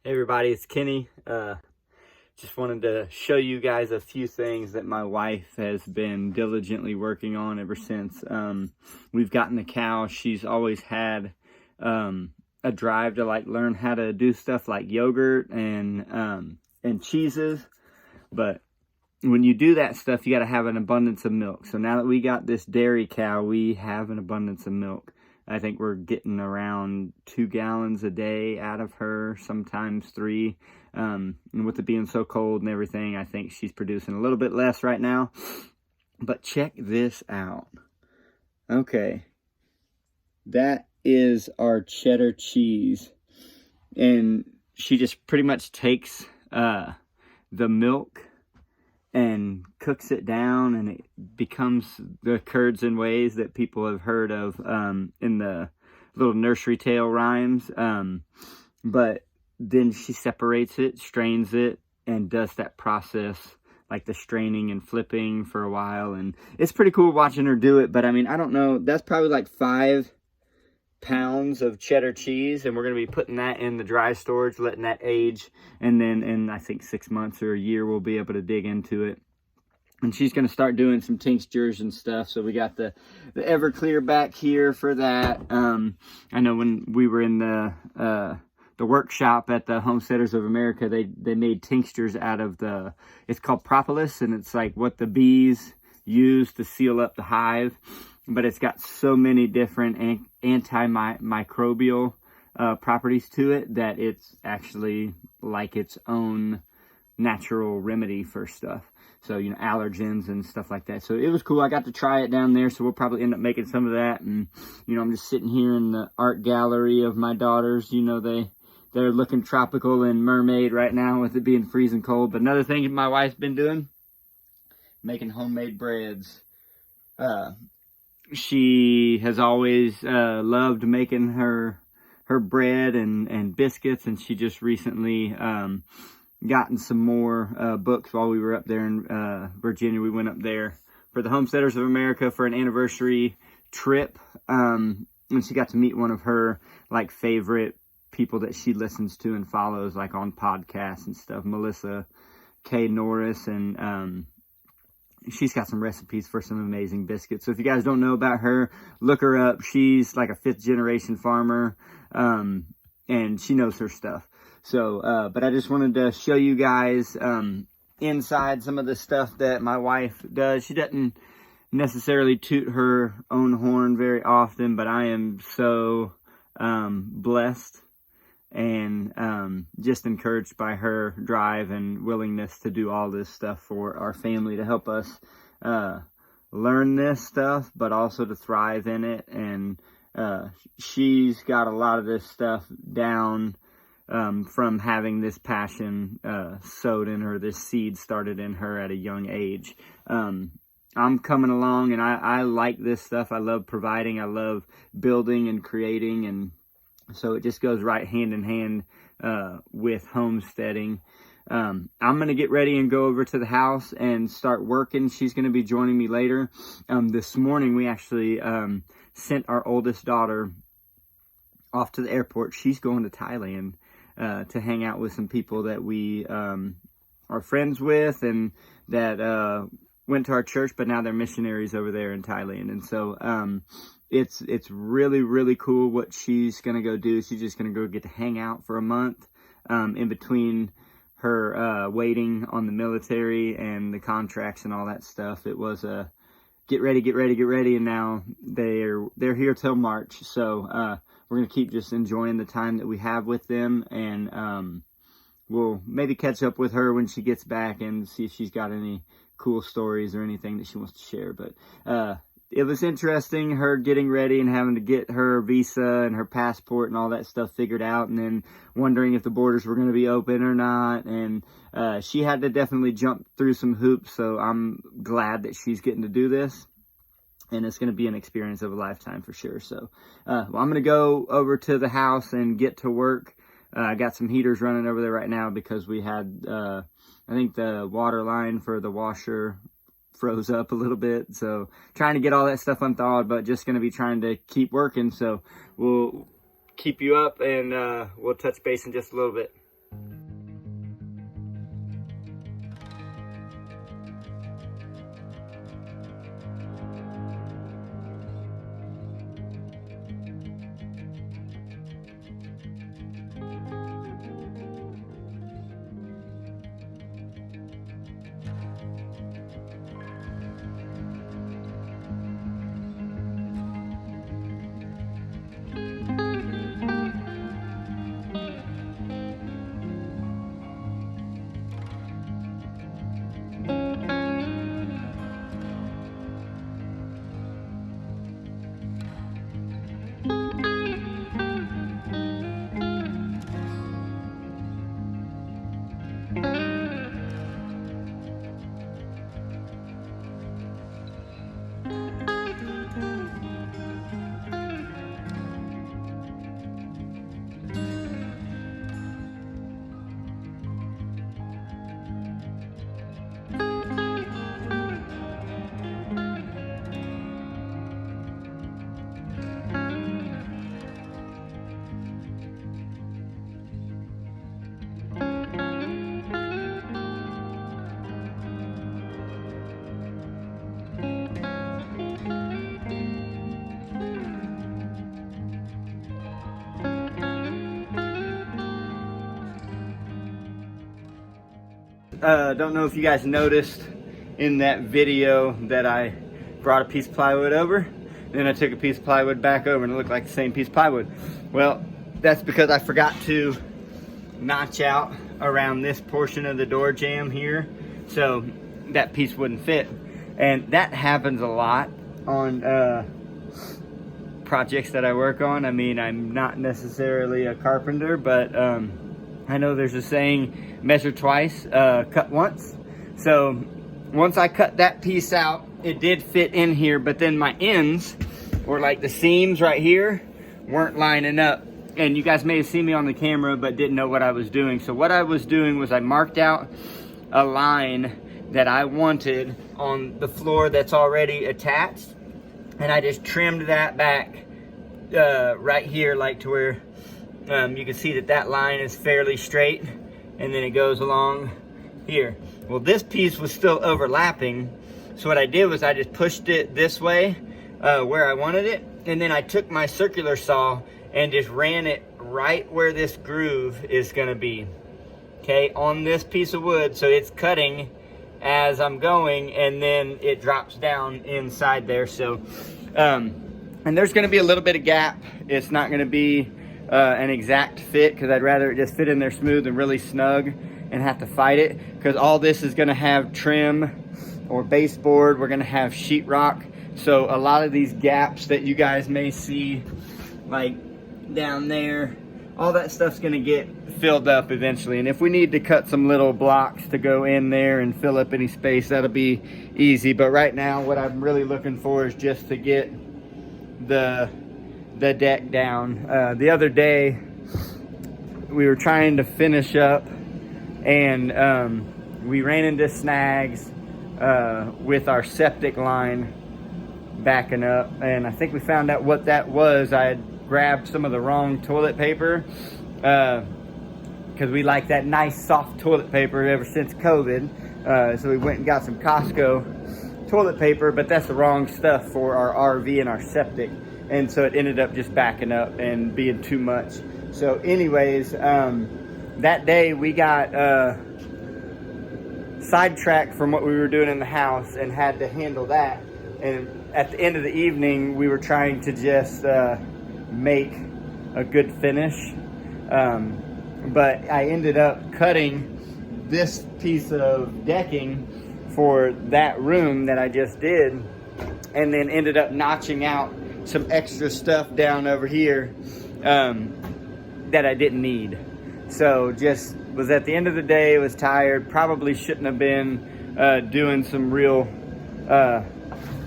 Hey everybody, it's Kenny. Just wanted to show you guys a few things that my wife has been diligently working on ever since we've gotten the cow. She's always had a drive to learn how to do stuff like yogurt and cheeses. But when you do that stuff, you got to have an abundance of milk. So now that we got this dairy cow, we have an abundance of milk. I think we're getting around 2 gallons a day out of her, sometimes 3. And with it being so cold and everything, I think she's producing a little bit less right now. But check this out. Okay. That is our cheddar cheese. And she just pretty much takes the milk and cooks it down, and it becomes the curds and wheys that people have heard of in the little nursery tale rhymes. But then she separates it, strains it, and does that process, like the straining and flipping, for a while. And it's pretty cool watching her do it. But I mean, I don't know, that's probably like 5 pounds of cheddar cheese, and we're going to be putting that in the dry storage, letting that age, and then in I think 6 months or a year we'll be able to dig into it. And she's going to start doing some tinctures and stuff. So we got the Everclear back here for that. I know when we were in the workshop at the Homesteaders of America, they made tinctures out of it's called propolis, and it's like what the bees use to seal up the hive. But it's got so many different antimicrobial properties to it that it's actually like its own natural remedy for stuff. So, you know, allergens and stuff like that. So it was cool. I got to try it down there, so we'll probably end up making some of that. And, you know, I'm just sitting here in the art gallery of my daughters. You know, they're looking tropical and mermaid right now with it being freezing cold. But another thing my wife's been doing, making homemade breads. She has always loved making her bread and biscuits, and she just recently gotten some more books while we were up there in Virginia. We went up there for the Homesteaders of America for an anniversary trip, and she got to meet one of her like favorite people that she listens to and follows, like on podcasts and stuff, Melissa K. Norris, and she's got some recipes for some amazing biscuits. So if you guys don't know about her, look her up. She's like a 5th generation farmer, and she knows her stuff. So, but I just wanted to show you guys inside some of the stuff that my wife does. She doesn't necessarily toot her own horn very often, but I am so blessed and just encouraged by her drive and willingness to do all this stuff for our family, to help us learn this stuff, but also to thrive in it. And she's got a lot of this stuff down from having this passion sowed in her, this seed started in her at a young age. I'm coming along, and I like this stuff. I love providing. I love building and creating, and so it just goes right hand in hand with homesteading. I'm going to get ready and go over to the house and start working. She's going to be joining me later. This morning, we actually sent our oldest daughter off to the airport. She's going to Thailand to hang out with some people that we are friends with and that went to our church, but now they're missionaries over there in Thailand. And so it's really, really cool what she's going to go do. She's just going to go get to hang out for a month in between her waiting on the military and the contracts and all that stuff. It was a get ready, and now they're here till March. So we're going to keep just enjoying the time that we have with them, and we'll maybe catch up with her when she gets back and see if she's got any cool stories or anything that she wants to share. But it was interesting, her getting ready and having to get her visa and her passport and all that stuff figured out, and then wondering if the borders were going to be open or not. And she had to definitely jump through some hoops, so I'm glad that she's getting to do this. And it's going to be an experience of a lifetime for sure. So well, I'm going to go over to the house and get to work. I got some heaters running over there right now because we had, I think the water line for the washer froze up a little bit. So trying to get all that stuff unthawed, but just going to be trying to keep working. So we'll keep you up, and we'll touch base in just a little bit. Don't know if you guys noticed in that video that I brought a piece of plywood over, then I took a piece of plywood back over and it looked like the same piece of plywood. Well, that's because I forgot to notch out around this portion of the door jamb here, so that piece wouldn't fit. And that happens a lot on projects that I work on. I mean, I'm not necessarily a carpenter, but I know there's a saying, measure twice, cut once. So once I cut that piece out, it did fit in here, but then my ends, or like the seams right here, weren't lining up. And you guys may have seen me on the camera, but didn't know what I was doing. So what I was doing was I marked out a line that I wanted on the floor that's already attached, and I just trimmed that back right here, like to where you can see that that line is fairly straight, and then it goes along here. Well, this piece was still overlapping, so what I did was I just pushed it this way where I wanted it, and then I took my circular saw and just ran it right where this groove is gonna be, okay, on this piece of wood. So it's cutting as I'm going, and then it drops down inside there. So and there's gonna be a little bit of gap. It's not gonna be an exact fit, because I'd rather it just fit in there smooth and really snug and have to fight it, because all this is gonna have trim or baseboard. We're gonna have sheetrock, so a lot of these gaps that you guys may see, like down there, all that stuff's gonna get filled up eventually. And if we need to cut some little blocks to go in there and fill up any space, that'll be easy. But right now, what I'm really looking for is just to get the deck down. The other day, we were trying to finish up, and we ran into snags with our septic line backing up, and I think we found out what that was. I had grabbed some of the wrong toilet paper, because we like that nice soft toilet paper ever since COVID. So we went and got some Costco toilet paper, but that's the wrong stuff for our RV and our septic. And so it ended up just backing up and being too much. So anyways, that day we got sidetracked from what we were doing in the house and had to handle that. And at the end of the evening, we were trying to just make a good finish. But I ended up cutting this piece of decking for that room that I just did, and then ended up notching out some extra stuff down over here that I didn't need. So just was at the end of the day, was tired, probably shouldn't have been doing some real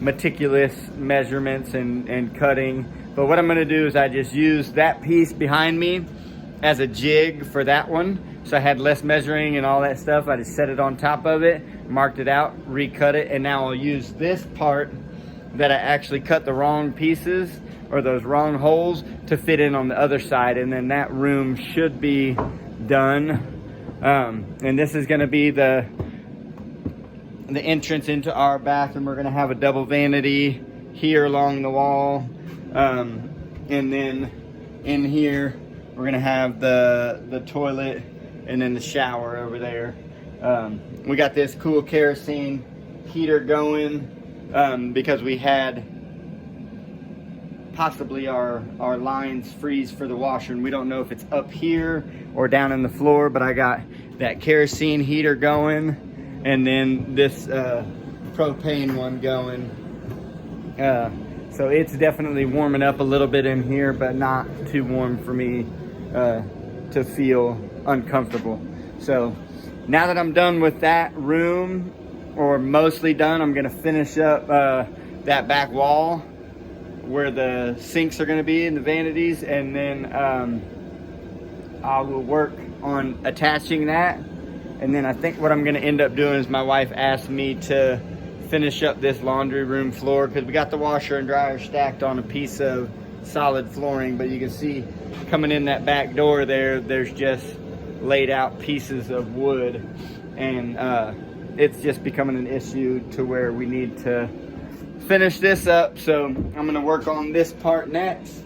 meticulous measurements and cutting. But what I'm gonna do is I just use that piece behind me as a jig for that one. So I had less measuring and all that stuff. I just set it on top of it, marked it out, recut it, and now I'll use this part that I actually cut the wrong pieces, or those wrong holes, to fit in on the other side, and then that room should be done. And this is gonna be the entrance into our bathroom. We're gonna have a double vanity here along the wall, and then in here we're gonna have the toilet, and then the shower over there. We got this cool kerosene heater going because we had possibly our lines freeze for the washer, and we don't know if it's up here or down in the floor, but I got that kerosene heater going, and then this propane one going. So it's definitely warming up a little bit in here, but not too warm for me to feel uncomfortable. So now that I'm done with that room, or mostly done, I'm gonna finish up that back wall where the sinks are gonna be and the vanities, and then I will work on attaching that. And then I think what I'm gonna end up doing is, my wife asked me to finish up this laundry room floor, because we got the washer and dryer stacked on a piece of solid flooring, but you can see coming in that back door there's just laid out pieces of wood, and it's just becoming an issue to where we need to finish this up. So I'm gonna work on this part next.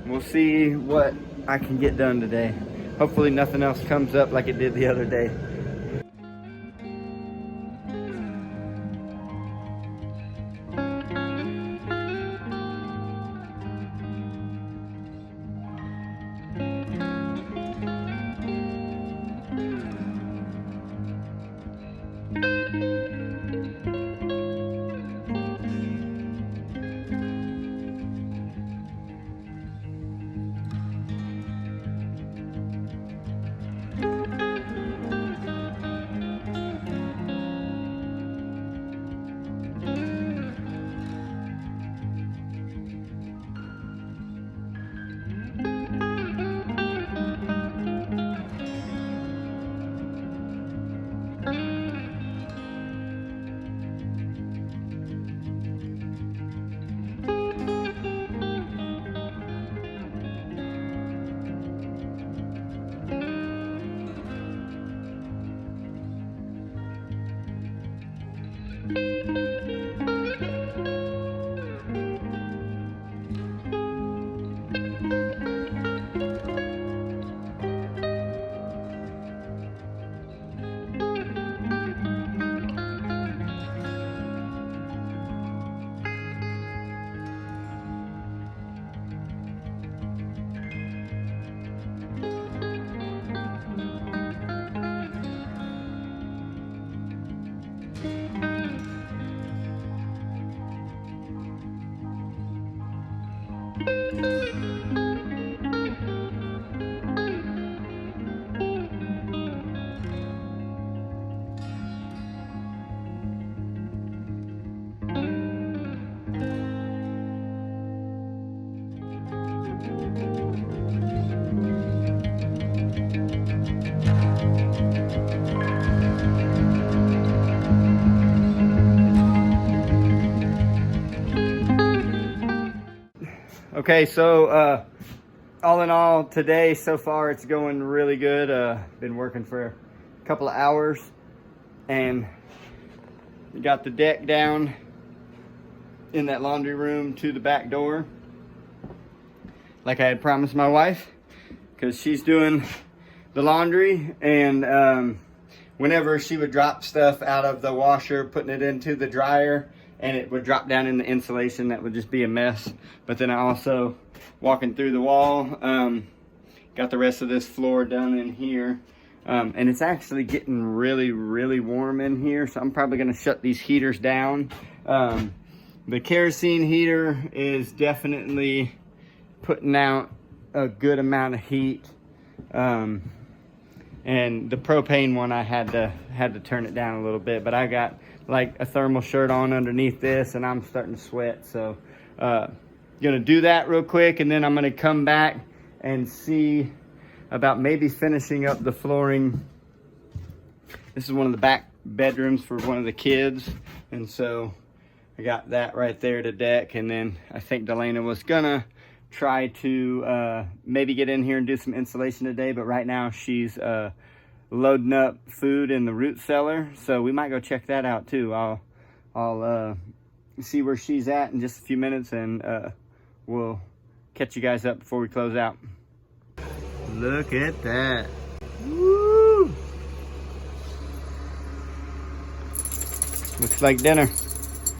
We'll see what I can get done today. Hopefully nothing else comes up like it did the other day. Okay, so all in all, today so far it's going really good. Been working for a couple of hours, and we got the deck down in that laundry room to the back door, like I had promised my wife, because she's doing the laundry, and whenever she would drop stuff out of the washer, putting it into the dryer, and it would drop down in the insulation, that would just be a mess. But then I also, walking through the wall, got the rest of this floor done in here. And it's actually getting really, really warm in here, so I'm probably gonna shut these heaters down. The kerosene heater is definitely putting out a good amount of heat. And the propane one, I had to turn it down a little bit, but I got like a thermal shirt on underneath this, and I'm starting to sweat. So gonna do that real quick, and then I'm gonna come back and see about maybe finishing up the flooring. This is one of the back bedrooms for one of the kids, and so I got that right there to deck. And then I think Delana was gonna try to maybe get in here and do some insulation today, but right now she's loading up food in the root cellar, so we might go check that out too. I'll see where she's at in just a few minutes, and we'll catch you guys up before we close out. Look at that. Woo! Looks like dinner.